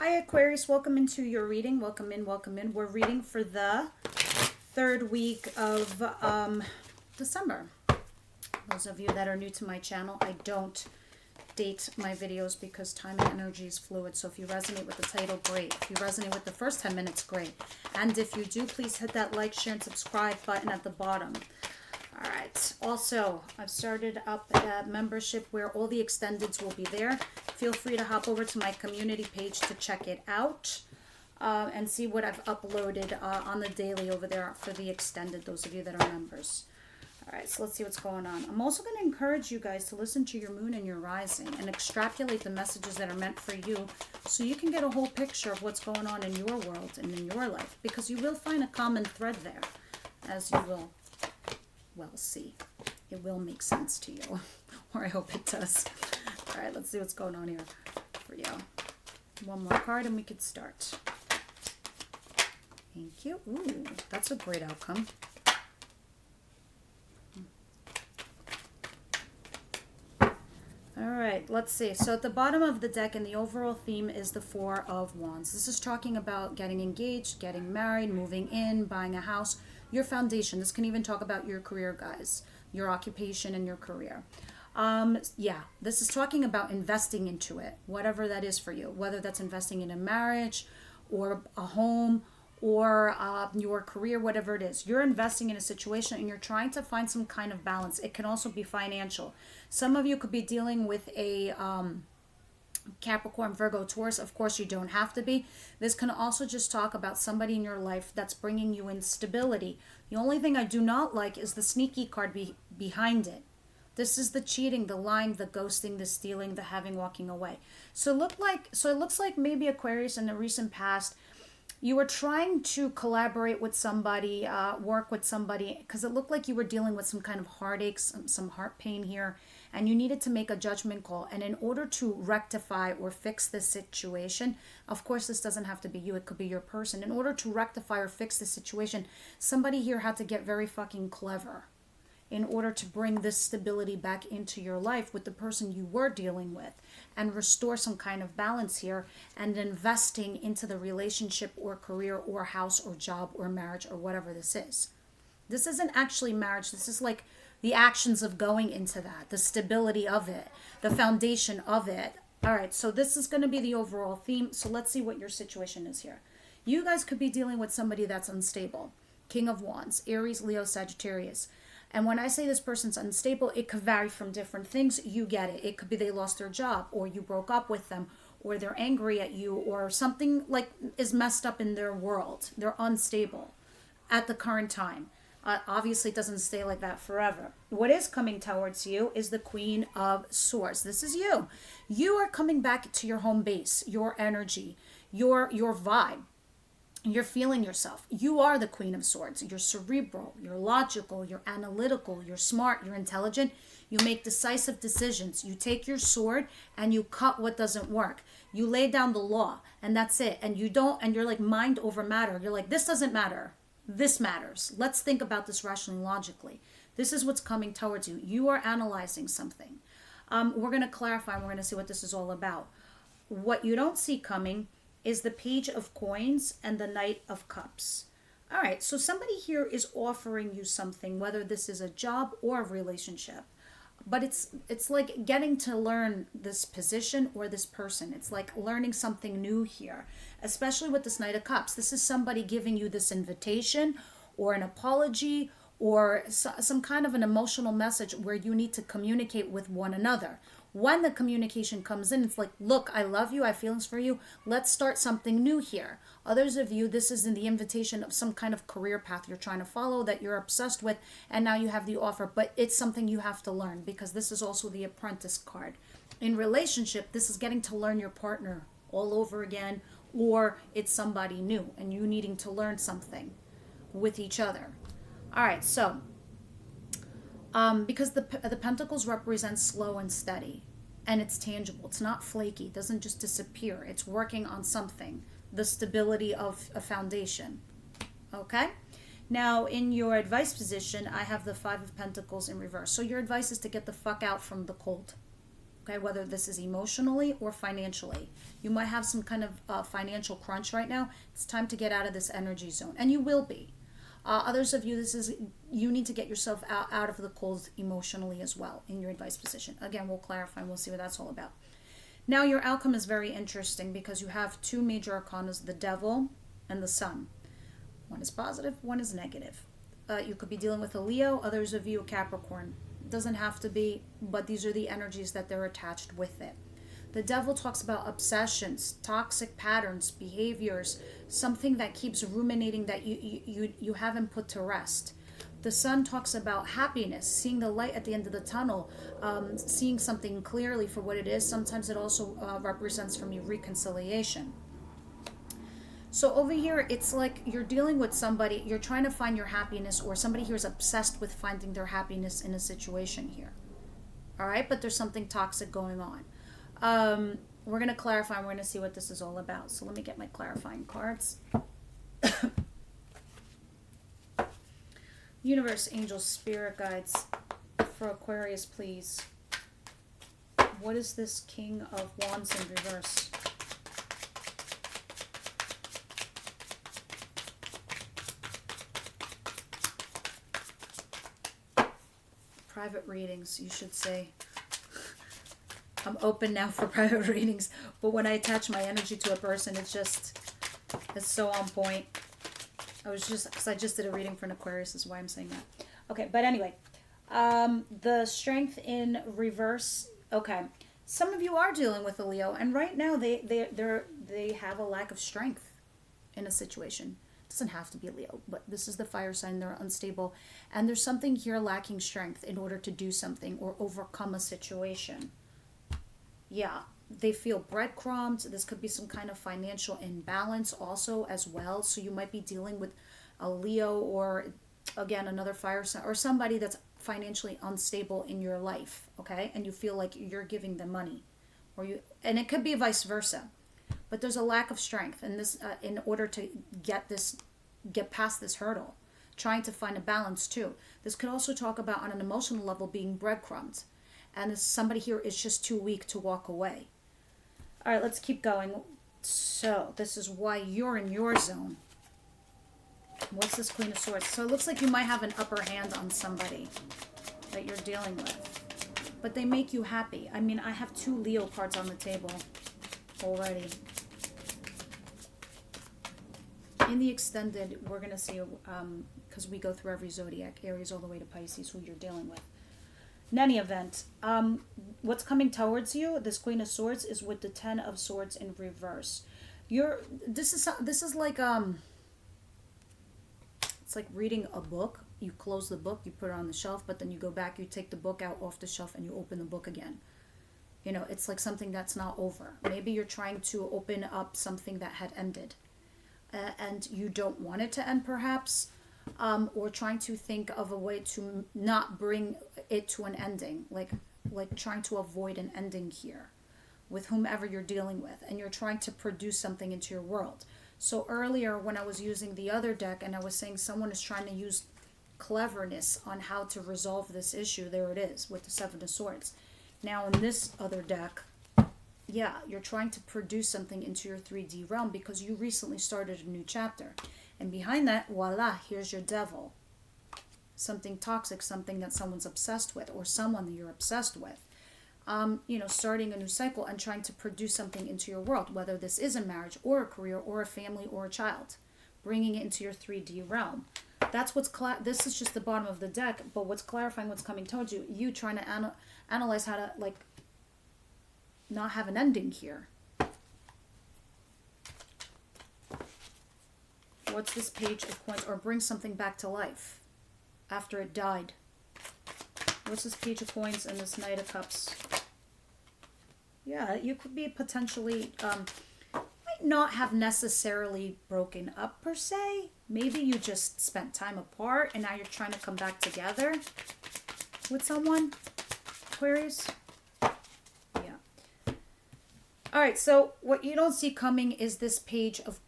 Hi Aquarius, welcome into your reading. Welcome in, welcome in. We're reading for the third week of December. Those of you that are new to my channel, I don't date my videos because time and energy is fluid. So if you resonate with the title, great. If you resonate with the first 10 minutes, great. And if you do, please hit that like, share, and subscribe button at the bottom. All right. Also, I've started up a membership where all the extendeds will be there. Feel free to hop over to my community page to check it out and see what I've uploaded on the daily over there for the extended, those of you that are members. All right, so let's see what's going on. I'm also going to encourage you guys to listen to your moon and your rising and extrapolate the messages that are meant for you so you can get a whole picture of what's going on in your world and in your life, because you will find a common thread there, as you will see. It will make sense to you, or I hope it does. All right, let's see what's going on here for you. One more card and we could start. Thank you. Ooh, that's a great outcome. All right, let's see. So at the bottom of the deck, and the overall theme is the Four of Wands. This is talking about getting engaged, getting married, moving in, buying a house, your foundation. This can even talk about your career, guys, your occupation and your career. Yeah, this is talking about investing into it, whatever that is for you, whether that's investing in a marriage or a home or your career, whatever it is. You're investing in a situation and you're trying to find some kind of balance. It can also be financial. Some of you could be dealing with a Capricorn, Virgo, Taurus. Of course, you don't have to be. This can also just talk about somebody in your life that's bringing you instability. The only thing I do not like is the sneaky card behind it. This is the cheating, the lying, the ghosting, the stealing, the having, walking away. So it looks like maybe Aquarius in the recent past, you were trying to collaborate with somebody, work with somebody, because it looked like you were dealing with some kind of heartaches, some heart pain here, and you needed to make a judgment call. And in order to rectify or fix this situation, of course, this doesn't have to be you, it could be your person. In order to rectify or fix the situation, somebody here had to get very fucking clever in order to bring this stability back into your life with the person you were dealing with and restore some kind of balance here and investing into the relationship or career or house or job or marriage or whatever this is. This isn't actually marriage. This is like the actions of going into that, the stability of it, the foundation of it. All right, so this is going to be the overall theme. So let's see what your situation is here. You guys could be dealing with somebody that's unstable. King of Wands, Aries, Leo, Sagittarius. And when I say this person's unstable, it could vary from different things. You get it. It could be they lost their job, or you broke up with them, or they're angry at you, or something like is messed up in their world. They're unstable at the current time. Obviously, it doesn't stay like that forever. What is coming towards you is the Queen of Swords. This is you. You are coming back to your home base, your energy, your vibe. You're feeling yourself. You are the Queen of Swords. You're cerebral, you're logical, you're analytical, you're smart, you're intelligent. You make decisive decisions. You take your sword and you cut what doesn't work. You lay down the law and that's it. And you're like mind over matter. You're like, this doesn't matter. This matters. Let's think about this rationally, logically. This is what's coming towards you. You are analyzing something. We're going to clarify and we're going to see what this is all about. What you don't see coming is the Page of Coins and the Knight of Cups. All right, so somebody here is offering you something, whether this is a job or a relationship. But it's like getting to learn this position or this person. It's like learning something new here, especially with this Knight of Cups. This is somebody giving you this invitation or an apology or some kind of an emotional message where you need to communicate with one another. When the communication comes in, it's like, look, I love you, I have feelings for you, let's start something new here. Others of you, this is in the invitation of some kind of career path you're trying to follow that you're obsessed with, and now you have the offer, but it's something you have to learn, because this is also the Apprentice card. In relationship, this is getting to learn your partner all over again, or it's somebody new, and you needing to learn something with each other. All right, so because the pentacles represent slow and steady, and it's tangible. It's not flaky. It doesn't just disappear. It's working on something, the stability of a foundation. Okay? Now, in your advice position, I have the Five of Pentacles in reverse. So your advice is to get the fuck out from the cold. Okay, whether this is emotionally or financially. You might have some kind of financial crunch right now. It's time to get out of this energy zone, and you will be. Others of you, you need to get yourself out of the cold emotionally as well in your advice position. Again, we'll clarify and we'll see what that's all about. Now, your outcome is very interesting because you have two major arcanas, the Devil and the Sun. One is positive, one is negative. You could be dealing with a Leo, others of you a Capricorn. It doesn't have to be, but these are the energies that they're attached with it. The Devil talks about obsessions, toxic patterns, behaviors, something that keeps ruminating that you haven't put to rest. The Sun talks about happiness, seeing the light at the end of the tunnel, seeing something clearly for what it is. Sometimes it also represents from you reconciliation. So over here, it's like you're dealing with somebody, you're trying to find your happiness, or somebody here is obsessed with finding their happiness in a situation here. All right, but there's something toxic going on. We're going to clarify and we're going to see what this is all about. So let me get my clarifying cards. Universe, angels, spirit guides for Aquarius, please. What is this King of Wands in reverse? Private readings, you should say. I'm open now for private readings, but when I attach my energy to a person, it's so on point. Because I just did a reading for an Aquarius, is why I'm saying that. Okay, but anyway, the Strength in reverse. Okay, some of you are dealing with a Leo, and right now they have a lack of strength in a situation. It doesn't have to be a Leo, but this is the fire sign. They're unstable, and there's something here lacking strength in order to do something or overcome a situation. Yeah, they feel breadcrumbs. This could be some kind of financial imbalance also as well. So you might be dealing with a Leo or, again, another fire sign or somebody that's financially unstable in your life, okay? And you feel like you're giving them money, and it could be vice versa. But there's a lack of strength in this in order to get past this hurdle, trying to find a balance too. This could also talk about on an emotional level being breadcrumbs. And somebody here is just too weak to walk away. All right, let's keep going. So this is why you're in your zone. What's this Queen of Swords? So it looks like you might have an upper hand on somebody that you're dealing with. But they make you happy. I mean, I have 2 Leo cards on the table already. In the extended, we're going to see, because we go through every zodiac, Aries all the way to Pisces, who you're dealing with. In any event, what's coming towards you, this Queen of Swords, is with the 10 of Swords in reverse. This is like it's like reading a book. You close the book, you put it on the shelf, but then you go back, you take the book out off the shelf, and you open the book again. You know, it's like something that's not over. Maybe you're trying to open up something that had ended, and you don't want it to end, perhaps. Or trying to think of a way to not bring it to an ending, like trying to avoid an ending here with whomever you're dealing with, and you're trying to produce something into your world. So earlier when I was using the other deck and I was saying someone is trying to use cleverness on how to resolve this issue, there it is with the 7 of Swords. Now in this other deck, yeah, you're trying to produce something into your 3D realm because you recently started a new chapter. And behind that, voila, here's your Devil. Something toxic, something that someone's obsessed with, or someone that you're obsessed with. Starting a new cycle and trying to produce something into your world, whether this is a marriage or a career or a family or a child. Bringing it into your 3D realm. That's what's, this is just the bottom of the deck, but what's clarifying what's coming towards you, you trying to analyze how to, not have an ending here. What's this Page of Coins? Or bring something back to life after it died. What's this Page of Coins and this Knight of Cups? Yeah, you could be potentially, might not have necessarily broken up per se. Maybe you just spent time apart and now you're trying to come back together with someone. Aquarius? Yeah. All right, so what you don't see coming is this Page of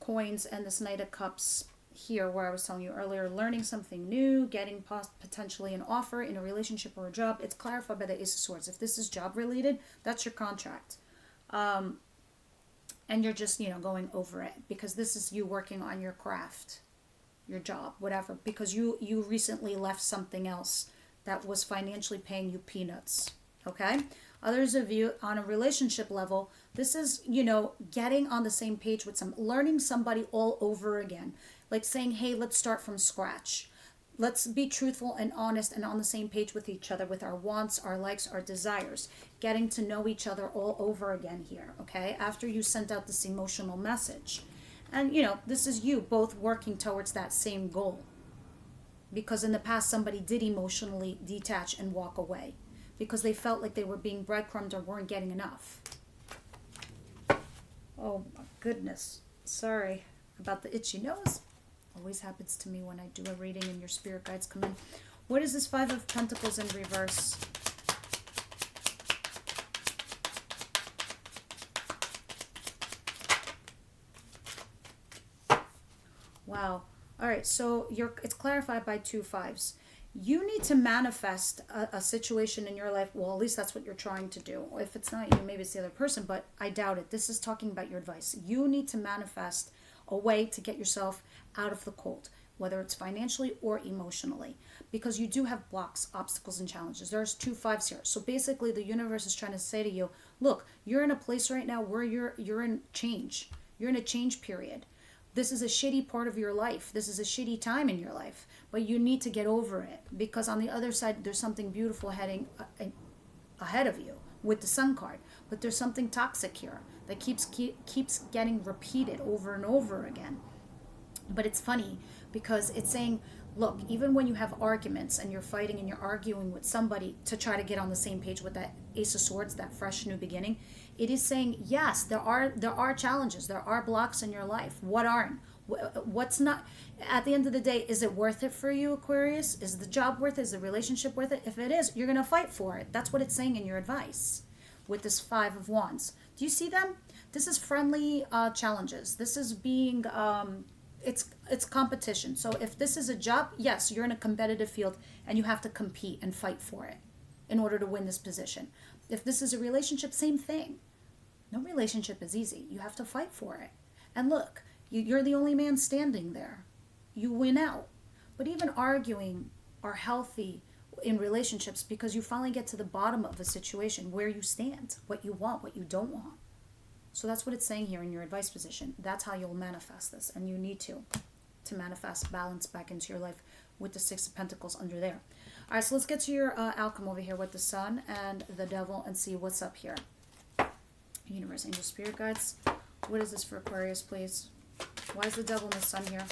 Coins and this Knight of Cups here where I was telling you earlier, learning something new, getting potentially an offer in a relationship or a job. It's clarified by the Ace of Swords. If this is job related, that's your contract. And you're just, going over it because this is you working on your craft, your job, whatever, because you recently left something else that was financially paying you peanuts. Okay? Others of you on a relationship level, this is, getting on the same page with learning somebody all over again. Like saying, hey, let's start from scratch. Let's be truthful and honest and on the same page with each other, with our wants, our likes, our desires. Getting to know each other all over again here, okay? After you sent out this emotional message. And, this is you both working towards that same goal. Because in the past, somebody did emotionally detach and walk away. Because they felt like they were being breadcrumbed or weren't getting enough. Oh my goodness. Sorry about the itchy nose. Always happens to me when I do a reading and your spirit guides come in. What is this Five of Pentacles in reverse? Wow. All right, so it's clarified by 2 5s. You need to manifest a situation in your life. Well, at least that's what you're trying to do. If it's not you, maybe it's the other person, but I doubt it. This is talking about your advice. You need to manifest a way to get yourself out of the cold, whether it's financially or emotionally, because you do have blocks, obstacles, and challenges. There's 2 5s here. So basically the universe is trying to say to you, look, you're in a place right now where you're in change. You're in a change period. This is a shitty part of your life. This is a shitty time in your life, but you need to get over it, because on the other side, there's something beautiful heading ahead of you with the Sun card. But there's something toxic here that keeps getting repeated over and over again. But it's funny because it's saying, look, even when you have arguments and you're fighting and you're arguing with somebody to try to get on the same page with that Ace of Swords, that fresh new beginning, it is saying, yes, there are challenges, there are blocks in your life. What aren't? What's not? At the end of the day, is it worth it for you, Aquarius? Is the job worth it? Is the relationship worth it? If it is, you're going to fight for it. That's what it's saying in your advice with this 5 of Wands. Do you see them? This is friendly challenges. This is being... It's competition. So if this is a job, yes, you're in a competitive field and you have to compete and fight for it in order to win this position. If this is a relationship, same thing. No relationship is easy. You have to fight for it. And look, you're the only man standing there. You win out. But even arguing are healthy in relationships because you finally get to the bottom of a situation where you stand, what you want, what you don't want. So that's what it's saying here in your advice position. That's how you'll manifest this. And you need to manifest balance back into your life with the 6 of Pentacles under there. All right, so let's get to your outcome over here with the Sun and the Devil and see what's up here. Universe, Angel, Spirit Guides. What is this for Aquarius, please? Why is the Devil and the Sun here?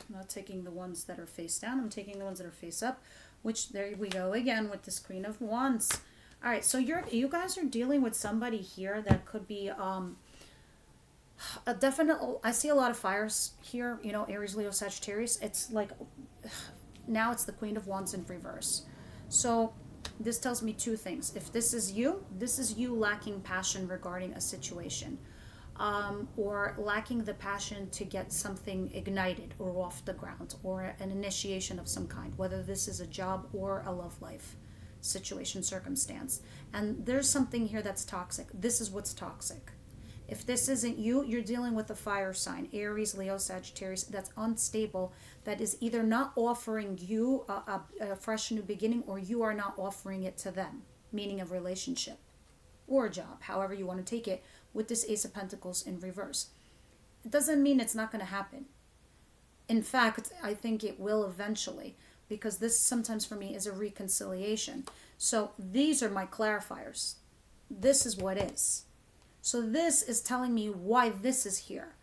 I'm not taking the ones that are face down. I'm taking the ones that are face up, which there we go again with this Queen of Wands. All right, so you guys are dealing with somebody here that could be a definite... I see a lot of fires here, Aries, Leo, Sagittarius. It's like now it's the Queen of Wands in reverse. So this tells me 2 things. If this is you lacking passion regarding a situation. Or lacking the passion to get something ignited or off the ground, or an initiation of some kind, whether this is a job or a love life situation, circumstance. And there's something here that's toxic. This is what's toxic. If this isn't you, you're dealing with a fire sign, Aries, Leo, Sagittarius, that's unstable, that is either not offering you a fresh new beginning, or you are not offering it to them, meaning a relationship or a job, however you want to take it, with this Ace of Pentacles in reverse. It doesn't mean it's not going to happen. In fact, I think it will eventually, because this sometimes for me is a reconciliation. So these are my clarifiers. This is what is. So this is telling me why this is here.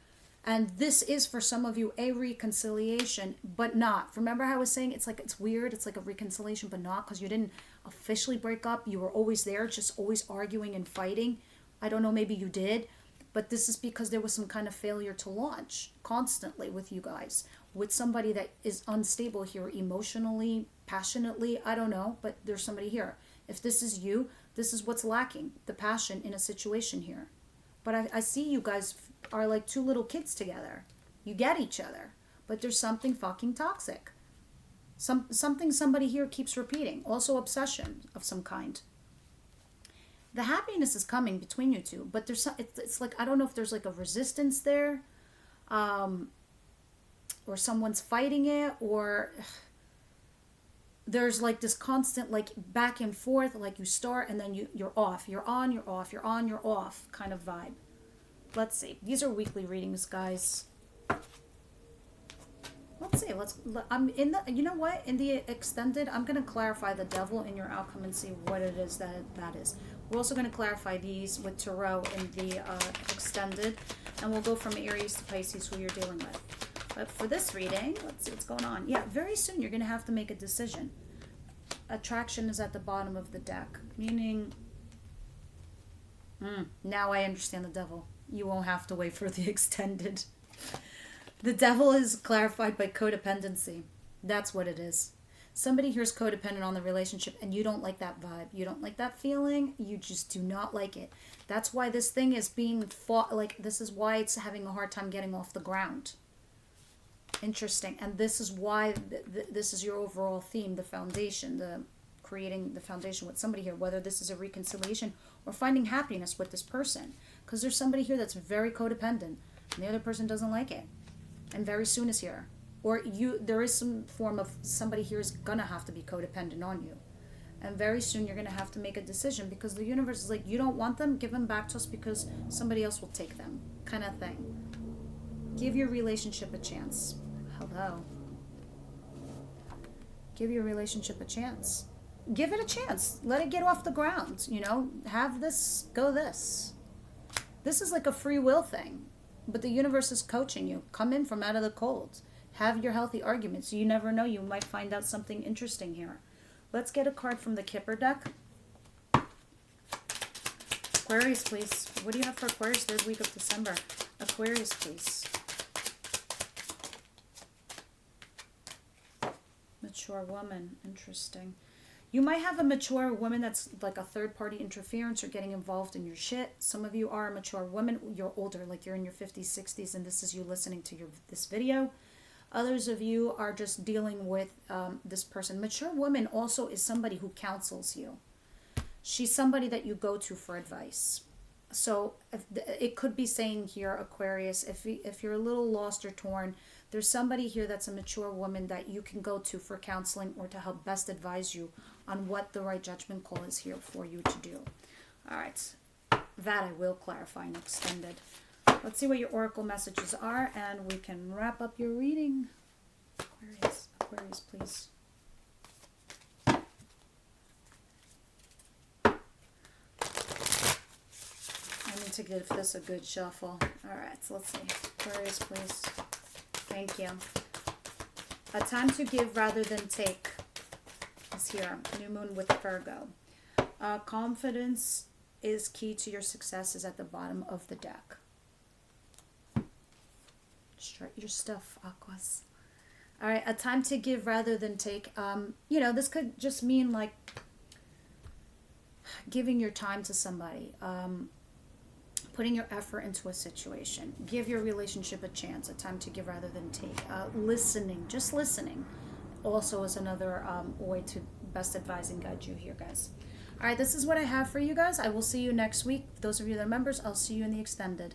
And this is for some of you a reconciliation, but not. Remember how I was saying it's weird, it's like a reconciliation, but not, because you didn't officially break up. You were always there, just always arguing and fighting. I don't know, maybe you did, but this is because there was some kind of failure to launch constantly with you guys, with somebody that is unstable here emotionally, passionately. I don't know, but there's somebody here. If this is you, this is what's lacking, the passion in a situation here. But I see you guys are like two little kids together. You get each other, but there's something fucking toxic. Something somebody here keeps repeating. Also obsession of some kind. The happiness is coming between you two, but it's like, I don't know if there's like a resistance there, or someone's fighting it, or there's like this constant like back and forth, like you start and then you're off, you're on, you're off, you're on, you're off kind of vibe. Let's see. These are weekly readings, guys. Let's see. I'm in the, you know what? In the extended, I'm going to clarify the devil in your outcome and see what it is that is. We're also going to clarify these with Tarot in the extended, and we'll go from Aries to Pisces, who you're dealing with. But for this reading, let's see what's going on. Yeah, very soon you're going to have to make a decision. Attraction is at the bottom of the deck, meaning, now I understand the devil. You won't have to wait for the extended. The devil is clarified by codependency. That's what it is. Somebody here is codependent on the relationship and you don't like that vibe. You don't like that feeling. You just do not like it. That's why this thing is being fought. Like, this is why it's having a hard time getting off the ground. Interesting. And this is why this is your overall theme, the foundation, the creating the foundation with somebody here, whether this is a reconciliation or finding happiness with this person. Because there's somebody here that's very codependent and the other person doesn't like it. And very soon is here. Or there is some form of somebody here is going to have to be codependent on you. And very soon you're going to have to make a decision because the universe is like, you don't want them, give them back to us because somebody else will take them. Kind of thing. Give your relationship a chance. Hello. Give your relationship a chance. Give it a chance. Let it get off the ground. You know, have this, go this. This is like a free will thing. But the universe is coaching you. Come in from out of the cold. Have your healthy arguments. You never know. You might find out something interesting here. Let's get a card from the Kipper deck. Aquarius, please. What do you have for Aquarius third week of December? Aquarius, please. Mature woman. Interesting. You might have a mature woman that's like a third-party interference or getting involved in your shit. Some of you are a mature woman. You're older, like you're in your 50s, 60s, and this is you listening to this video. Others of you are just dealing with this person. Mature woman also is somebody who counsels you. She's somebody that you go to for advice. So it could be saying here, Aquarius, if you're a little lost or torn, there's somebody here that's a mature woman that you can go to for counseling or to help best advise you on what the right judgment call is here for you to do. All right. That I will clarify and extend it. Let's see what your oracle messages are, and we can wrap up your reading. Aquarius, please. I need to give this a good shuffle. All right, so let's see. Aquarius, please. Thank you. A time to give rather than take is here. New moon with Virgo. Confidence is key to your success is at the bottom of the deck. Start your stuff, Aquas. All right, a time to give rather than take. You know, this could just mean like giving your time to somebody. Putting your effort into a situation. Give your relationship a chance. A time to give rather than take. Listening. Just listening. Also is another way to best advise and guide you here, guys. All right, this is what I have for you guys. I will see you next week. Those of you that are members, I'll see you in the extended.